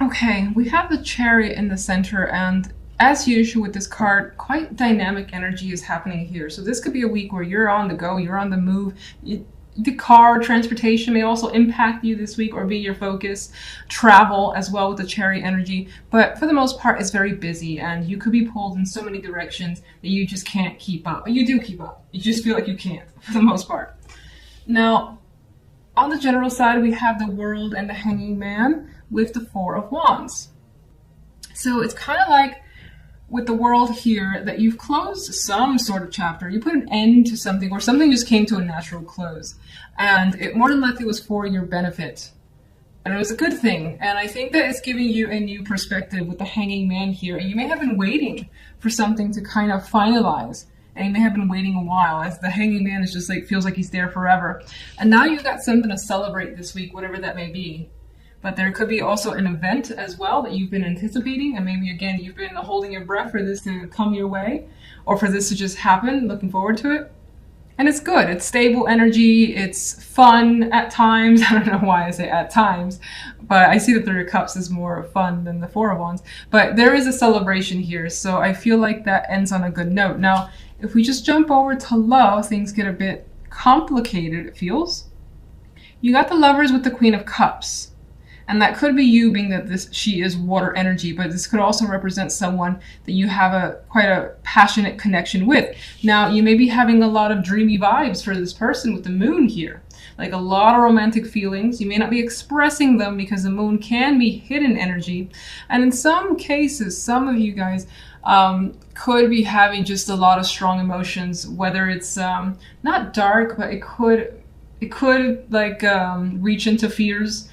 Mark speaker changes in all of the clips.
Speaker 1: Okay, we have the Chariot in the center, and as usual with this card, quite dynamic energy is happening here. So this could be a week where you're on the go, you're on the move. The car transportation may also impact you this week or be your focus. Travel as well with the Chariot energy, but for the most part, it's very busy, and you could be pulled in so many directions that you just can't keep up. But you do keep up. You just feel like you can't for the most part. Now, on the general side, we have the World and the Hanging Man with the Four of Wands. So it's kind of like with the World here that you've closed some sort of chapter. You put an end to something, or something just came to a natural close. And it more than likely was for your benefit. And it was a good thing. And I think that it's giving you a new perspective with the Hanging Man here. And you may have been waiting for something to kind of finalize. And you may have been waiting a while, as the Hanging Man is just like, feels like he's there forever. And now you've got something to celebrate this week, whatever that may be. But there could be also an event as well that you've been anticipating, and maybe again you've been holding your breath for this to come your way, or for this to just happen, looking forward to it. And it's good, it's stable energy, it's fun at times. I don't know why I say at times, but I see the Three of Cups is more fun than the Four of Wands. But there is a celebration here, so I feel like that ends on a good note. Now, if we just jump over to love, things get a bit complicated, it feels. You got the Lovers with the Queen of Cups. And that could be you, being that she is water energy, but this could also represent someone that you have quite a passionate connection with. Now, you may be having a lot of dreamy vibes for this person with the Moon here. Like a lot of romantic feelings. You may not be expressing them because the Moon can be hidden energy. And in some cases, some of you guys could be having just a lot of strong emotions, whether it's not dark, but it could like reach into fears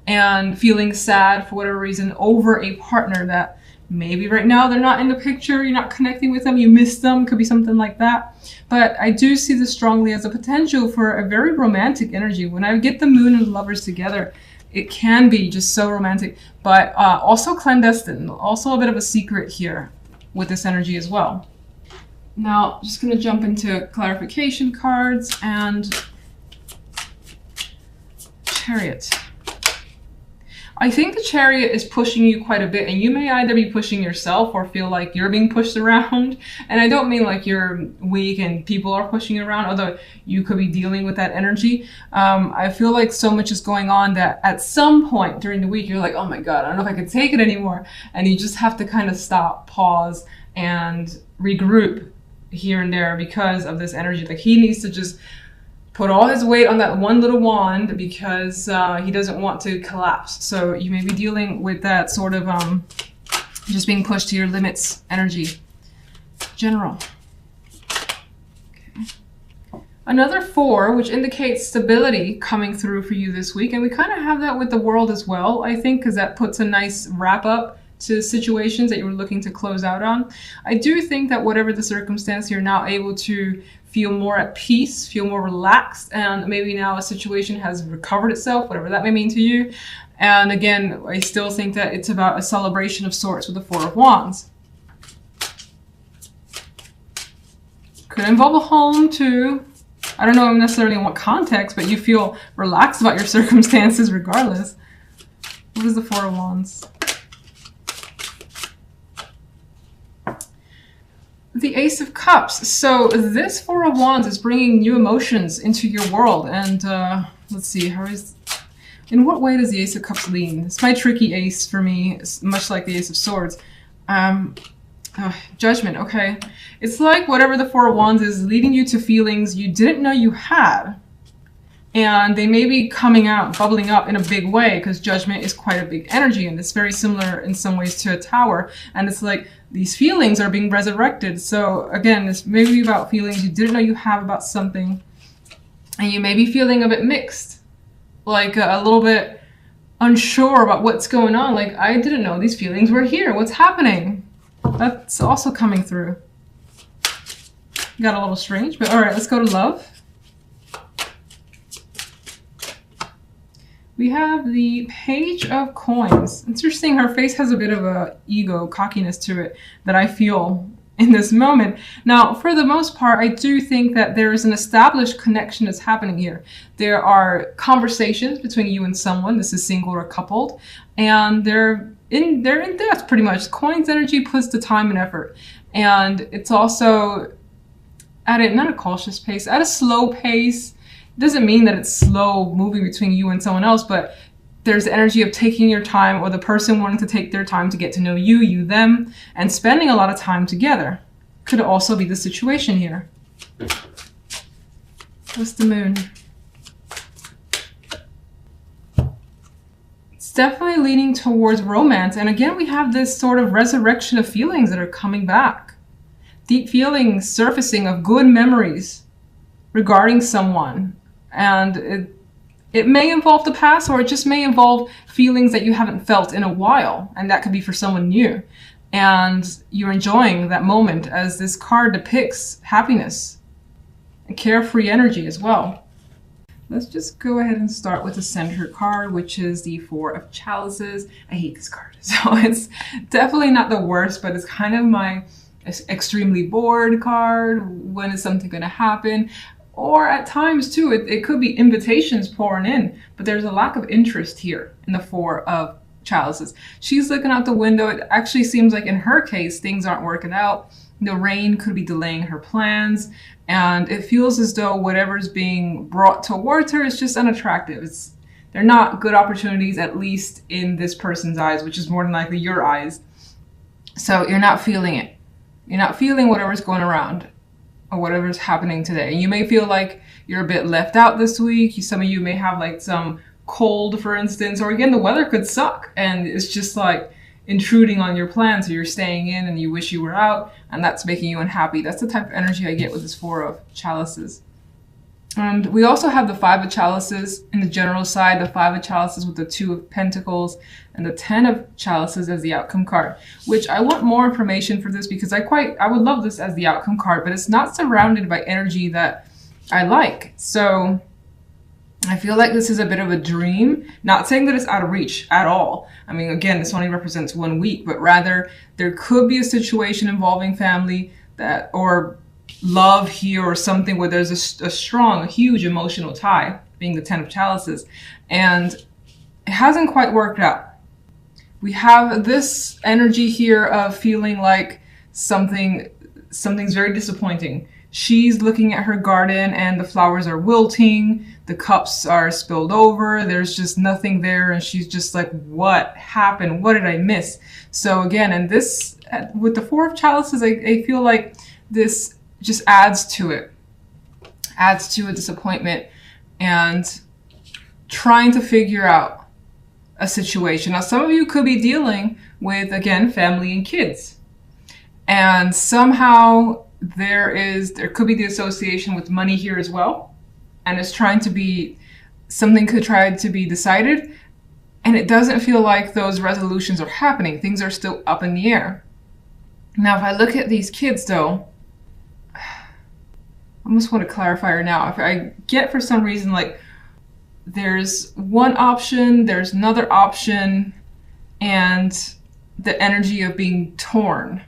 Speaker 1: and feeling sad for whatever reason over a partner that maybe right now they're not in the picture, you're not connecting with them, you miss them, could be something like that. But I do see this strongly as a potential for a very romantic energy. When I get the Moon and the Lovers together, it can be just so romantic, but also clandestine, also a bit of a secret here with this energy as well. Now, just gonna jump into clarification cards and Chariot. I think the Chariot is pushing you quite a bit, and you may either be pushing yourself or feel like you're being pushed around. And I don't mean like you're weak and people are pushing you around, although you could be dealing with that energy. I feel like so much is going on that at some point during the week, you're like, oh my God, I don't know if I can take it anymore. And you just have to kind of stop, pause, and regroup here and there because of this energy. Like he needs to just put all his weight on that one little wand because he doesn't want to collapse. So you may be dealing with that sort of just being pushed to your limits energy. General. Okay. Another 4, which indicates stability coming through for you this week. And we kind of have that with the World as well, I think, because that puts a nice wrap up to situations that you were looking to close out on. I do think that whatever the circumstance, you're now able to feel more at peace, feel more relaxed, and maybe now a situation has recovered itself, whatever that may mean to you. And again, I still think that it's about a celebration of sorts with the Four of Wands. Could involve a home too. I don't know necessarily in what context, but you feel relaxed about your circumstances regardless. What is the Four of Wands? The Ace of Cups. So this Four of Wands is bringing new emotions into your world. And let's see, in what way does the Ace of Cups lean? It's my tricky ace for me, much like the Ace of Swords. Judgment, okay. It's like whatever the Four of Wands is leading you to feelings you didn't know you had. And they may be coming out, bubbling up in a big way, because Judgment is quite a big energy, and it's very similar in some ways to a Tower. And it's like these feelings are being resurrected. So again, this may be about feelings you didn't know you have about something, and you may be feeling a bit mixed, like a little bit unsure about what's going on. Like, I didn't know these feelings were here. What's happening? That's also coming through. Got a little strange, but all right, let's go to love. We have the Page of Coins. Interesting, her face has a bit of a ego, cockiness to it that I feel in this moment. Now, for the most part, I do think that there is an established connection that's happening here. There are conversations between you and someone. This is single or coupled, and they're in depth pretty much. Coin's energy puts the time and effort, and it's also at a not a cautious pace, at a slow pace. It doesn't mean that it's slow moving between you and someone else, but there's the energy of taking your time, or the person wanting to take their time to get to know you, you them, and spending a lot of time together. Could also be the situation here. What's the moon? It's definitely leaning towards romance. And again, we have this sort of resurrection of feelings that are coming back. Deep feelings surfacing of good memories regarding someone. And it may involve the past, or it just may involve feelings that you haven't felt in a while, and that could be for someone new. And you're enjoying that moment, as this card depicts happiness and carefree energy as well. Let's just go ahead and start with the center card, which is the Four of Chalices. I hate this card. So it's definitely not the worst, but it's kind of my extremely bored card. When is something going to happen? Or at times too, it could be invitations pouring in, but there's a lack of interest here in the Four of Chalices. She's looking out the window. It actually seems like in her case, things aren't working out. The rain could be delaying her plans, and it feels as though whatever's being brought towards her is just unattractive. They're not good opportunities, at least in this person's eyes, which is more than likely your eyes. So you're not feeling it. You're not feeling whatever's going around, or whatever's happening today. And you may feel like you're a bit left out this week. Some of you may have like some cold, for instance, or again, the weather could suck and it's just like intruding on your plans. So you're staying in and you wish you were out, and that's making you unhappy. That's the type of energy I get with this Four of Chalices. And we also have the Five of Chalices in the general side, the Five of Chalices with the Two of Pentacles, and the Ten of Chalices as the outcome card, which I want more information for this because I would love this as the outcome card, but it's not surrounded by energy that I like. So I feel like this is a bit of a dream, not saying that it's out of reach at all. I mean, again, this only represents 1 week, but rather there could be a situation involving family or love here, or something where there's a huge emotional tie, being the Ten of Chalices, and it hasn't quite worked out. We have this energy here of feeling like something's very disappointing. She's looking at her garden and the flowers are wilting, the cups are spilled over, there's just nothing there, and she's just like, what happened? What did I miss? So again, and this, with the Four of Chalices, I feel like this just adds to a disappointment and trying to figure out a situation. Now, some of you could be dealing with, again, family and kids, and somehow there could be the association with money here as well, and it's something could try to be decided, and it doesn't feel like those resolutions are happening. Things are still up in the air. Now, if I look at these kids though, I almost want to clarify her now. If I get for some reason like there's one option, there's another option, and the energy of being torn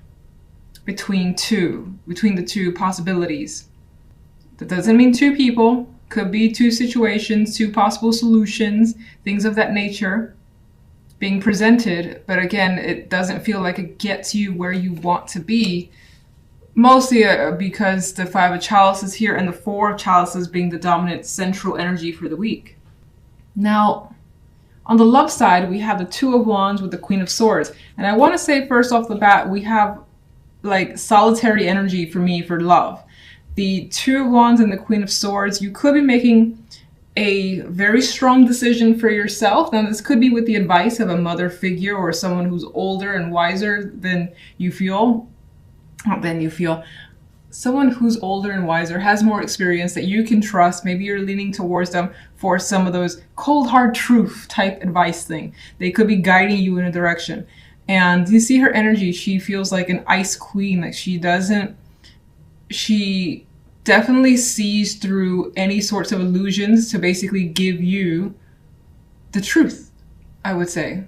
Speaker 1: between the two possibilities. That doesn't mean two people, could be two situations, two possible solutions, things of that nature being presented. But again, it doesn't feel like it gets you where you want to be. Mostly because the Five of Chalices here and the Four of Chalices being the dominant central energy for the week. Now, on the love side, we have the Two of Wands with the Queen of Swords. And I want to say first off the bat, we have like solitary energy for me for love. The Two of Wands and the Queen of Swords, you could be making a very strong decision for yourself. Now, this could be with the advice of a mother figure or someone who's older and wiser than you feel. Someone who's older and wiser, has more experience that you can trust. Maybe you're leaning towards them for some of those cold hard truth type advice thing. They could be guiding you in a direction. And you see her energy, she feels like an ice queen. Like she definitely sees through any sorts of illusions to basically give you the truth, I would say.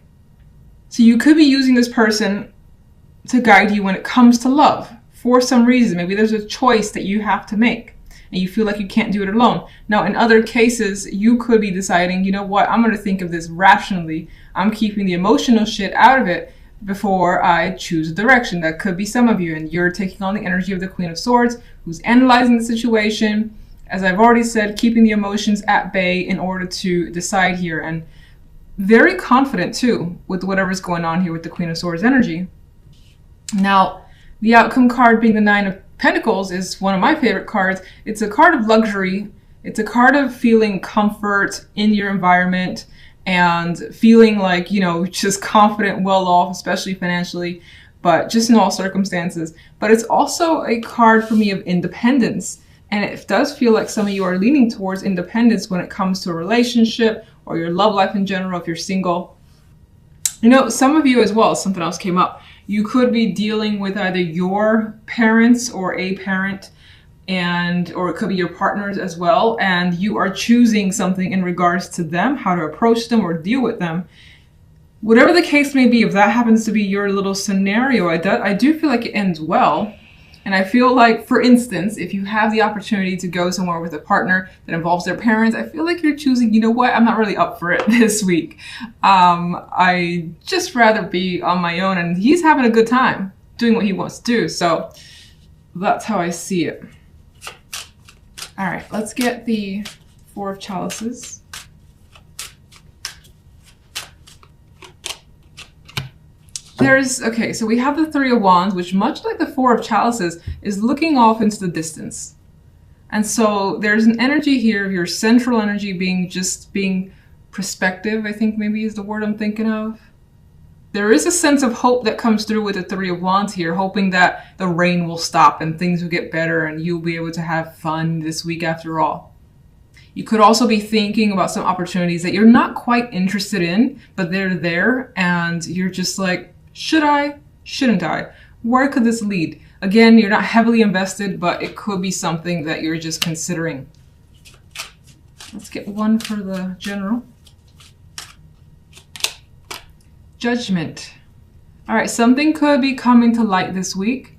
Speaker 1: So you could be using this person to guide you when it comes to love for some reason. Maybe there's a choice that you have to make and you feel like you can't do it alone. Now, in other cases, you could be deciding, you know what, I'm going to think of this rationally. I'm keeping the emotional shit out of it before I choose a direction. That could be some of you, and you're taking on the energy of the Queen of Swords, who's analyzing the situation. As I've already said, keeping the emotions at bay in order to decide here, and very confident too with whatever's going on here with the Queen of Swords energy. Now, the outcome card being the Nine of Pentacles is one of my favorite cards. It's a card of luxury. It's a card of feeling comfort in your environment and feeling like, you know, just confident, well off, especially financially, but just in all circumstances. But it's also a card for me of independence. And it does feel like some of you are leaning towards independence when it comes to a relationship or your love life in general, if you're single. You know, some of you as well, something else came up. You could be dealing with either your parents or a parent, or it could be your partners as well, and you are choosing something in regards to them, how to approach them or deal with them. Whatever the case may be, if that happens to be your little scenario, I do feel like it ends well. And I feel like, for instance, if you have the opportunity to go somewhere with a partner that involves their parents, I feel like you're choosing, you know what, I'm not really up for it this week. I just rather be on my own, and he's having a good time doing what he wants to do. So that's how I see it. All right, let's get the Four of Chalices. Okay, so we have the Three of Wands, which much like the Four of Chalices is looking off into the distance. And so there's an energy here of your central energy being perspective, I think maybe is the word I'm thinking of. There is a sense of hope that comes through with the Three of Wands here, hoping that the rain will stop and things will get better and you'll be able to have fun this week after all. You could also be thinking about some opportunities that you're not quite interested in, but they're there and you're just like, should I? Shouldn't I? Where could this lead? Again, you're not heavily invested, but it could be something that you're just considering. Let's get one for the general. Judgment. All right, something could be coming to light this week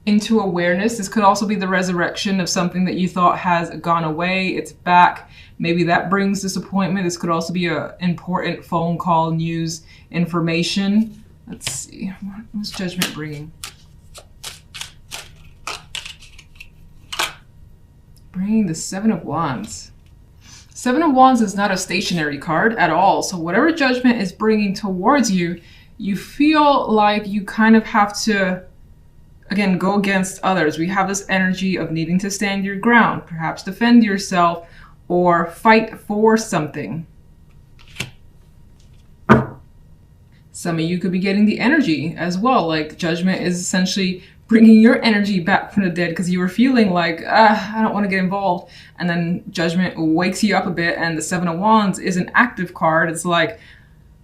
Speaker 1: into awareness. This could also be the resurrection of something that you thought has gone away. It's back. Maybe that brings disappointment. This could also be an important phone call, news, information. Let's see, what's Judgment bringing? Bringing the Seven of Wands. Seven of Wands is not a stationary card at all. So whatever Judgment is bringing towards you, you feel like you kind of have to, again, go against others. We have this energy of needing to stand your ground, perhaps defend yourself or fight for something. Some of you could be getting the energy as well. Like Judgment is essentially bringing your energy back from the dead because you were feeling like, I don't want to get involved. And then Judgment wakes you up a bit, and the Seven of Wands is an active card. It's like,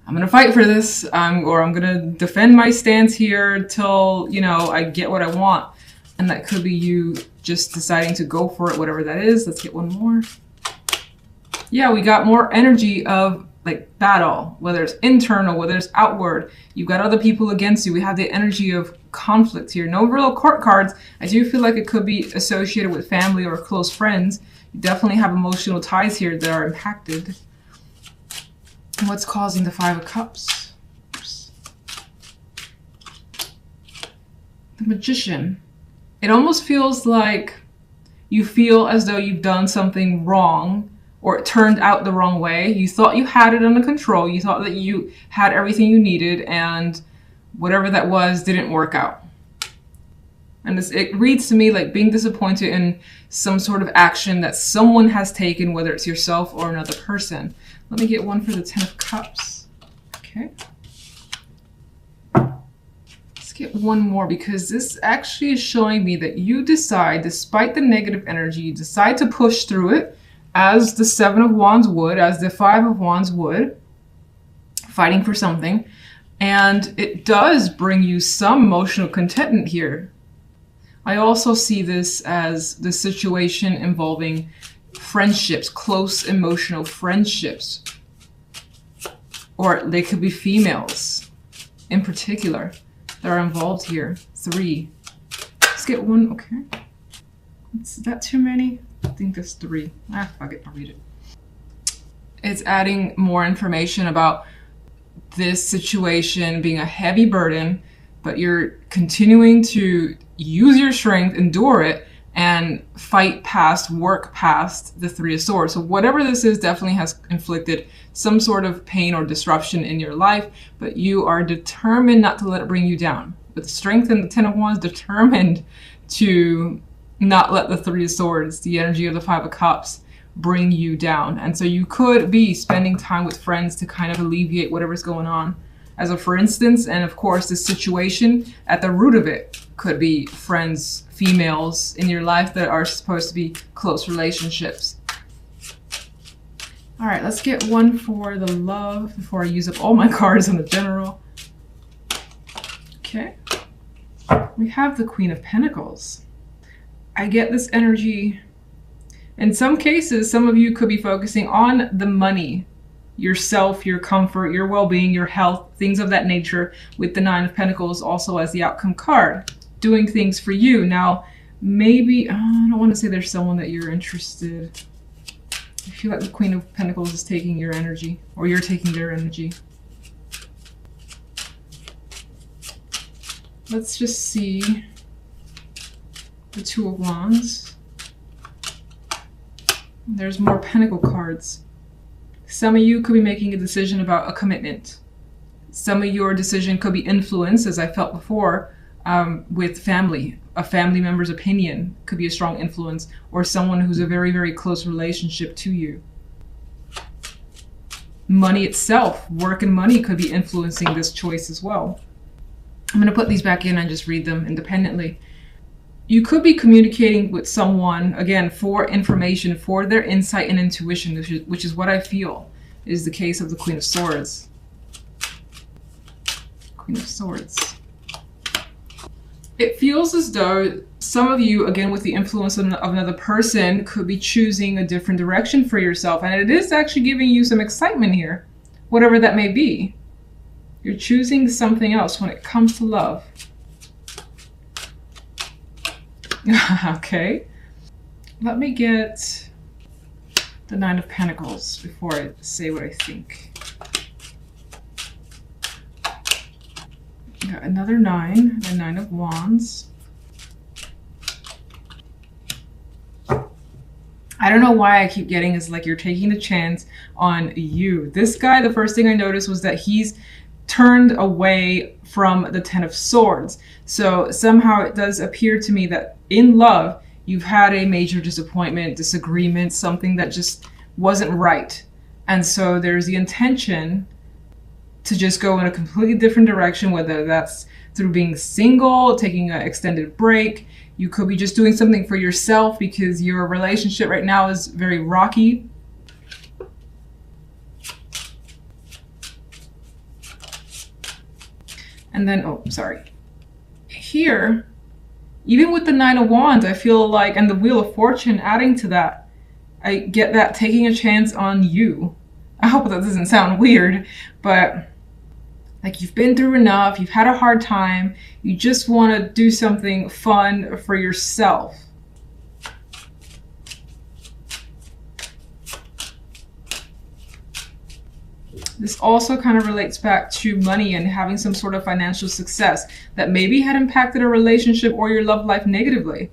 Speaker 1: I'm going to fight for this, or I'm going to defend my stance here till, you know, I get what I want. And that could be you just deciding to go for it, whatever that is. Let's get one more. Yeah, we got more energy of like battle, whether it's internal, whether it's outward. You've got other people against you. We have the energy of conflict here. No real court cards. I do feel like it could be associated with family or close friends. You definitely have emotional ties here that are impacted. What's causing the Five of Cups? Oops. The Magician. It almost feels like you feel as though you've done something wrong, or it turned out the wrong way. You thought you had it under control. You thought that you had everything you needed, and whatever that was didn't work out. And it reads to me like being disappointed in some sort of action that someone has taken, whether it's yourself or another person. Let me get one for the Ten of Cups. Okay. Let's get one more, because this actually is showing me that you decide, despite the negative energy, you decide to push through it, as the Seven of Wands would, as the Five of Wands would, fighting for something. And it does bring you some emotional contentment here. I also see this as the situation involving friendships, close emotional friendships. Or they could be females in particular that are involved here. 3. get one. Okay. Is that too many? I think there's 3. Ah, fuck it. I'll read it. It's adding more information about this situation being a heavy burden, but you're continuing to use your strength, endure it, and work past the 3 of Swords. So whatever this is definitely has inflicted some sort of pain or disruption in your life, but you are determined not to let it bring you down. With the strength and the 10 of Wands, determined to not let the 3 of Swords, the energy of the 5 of Cups, bring you down. And so you could be spending time with friends to kind of alleviate whatever's going on. As a for instance, and of course this situation at the root of it could be friends, females in your life that are supposed to be close relationships. All right, let's get one for the love before I use up all my cards on the general. Okay, we have the Queen of Pentacles. I get this energy. In some cases, some of you could be focusing on the money, yourself, your comfort, your well-being, your health, things of that nature, with the 9 of Pentacles also as the outcome card. Doing things for you. Now, maybe, I don't want to say there's someone that you're interested. I feel like the Queen of Pentacles is taking your energy, or you're taking their energy. Let's just see the 2 of Wands. There's more Pentacle cards. Some of you could be making a decision about a commitment. Some of your decision could be influenced, as I felt before, with family. A family member's opinion could be a strong influence, or someone who's a very, very close relationship to you. Money itself, work and money could be influencing this choice as well. I'm going to put these back in and just read them independently. You could be communicating with someone, again, for information, for their insight and intuition, which is what I feel is the case of the Queen of Swords. Queen of Swords. It feels as though some of you, again, with the influence of another person, could be choosing a different direction for yourself. And it is actually giving you some excitement here, whatever that may be. You're choosing something else when it comes to love. Okay, let me get the 9 of Pentacles before I say what I think. Got another 9, the 9 of Wands. I don't know why I keep getting is like you're taking the chance on you. This guy, the first thing I noticed was that he's turned away from the 10 of Swords. So somehow it does appear to me that in love, you've had a major disappointment, disagreement, something that just wasn't right. And so there's the intention to just go in a completely different direction, whether that's through being single, taking an extended break. You could be just doing something for yourself because your relationship right now is very rocky. And then, oh, sorry. Here, even with the 9 of Wands, I feel like, and the Wheel of Fortune adding to that, I get that taking a chance on you. I hope that doesn't sound weird, but like you've been through enough, you've had a hard time, you just want to do something fun for yourself. This also kind of relates back to money and having some sort of financial success that maybe had impacted a relationship or your love life negatively.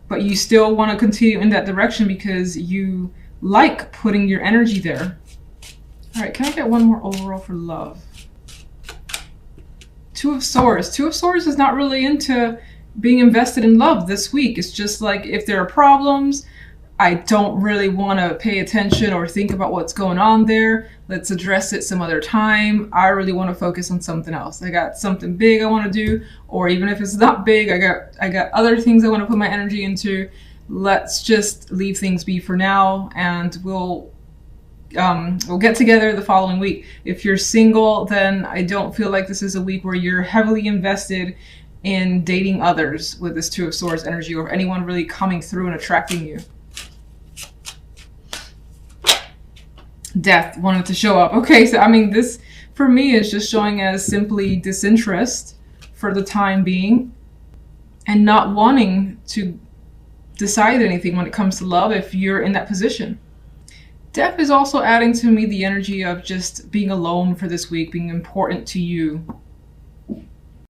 Speaker 1: But you still want to continue in that direction because you like putting your energy there. All right, can I get one more overall for love? 2 of Swords. 2 of Swords is not really into being invested in love this week. It's just like if there are problems, I don't really want to pay attention or think about what's going on there. Let's address it some other time. I really want to focus on something else. I got something big I want to do, or even if it's not big, I got other things I want to put my energy into. Let's just leave things be for now, and we'll get together the following week. If you're single, then I don't feel like this is a week where you're heavily invested in dating others with this 2 of Swords energy, or anyone really coming through and attracting you. Death wanted to show up. Okay, so I mean, this for me is just showing as simply disinterest for the time being. and not wanting to decide anything when it comes to love if you're in that position. Death is also adding to me the energy of just being alone for this week, being important to you.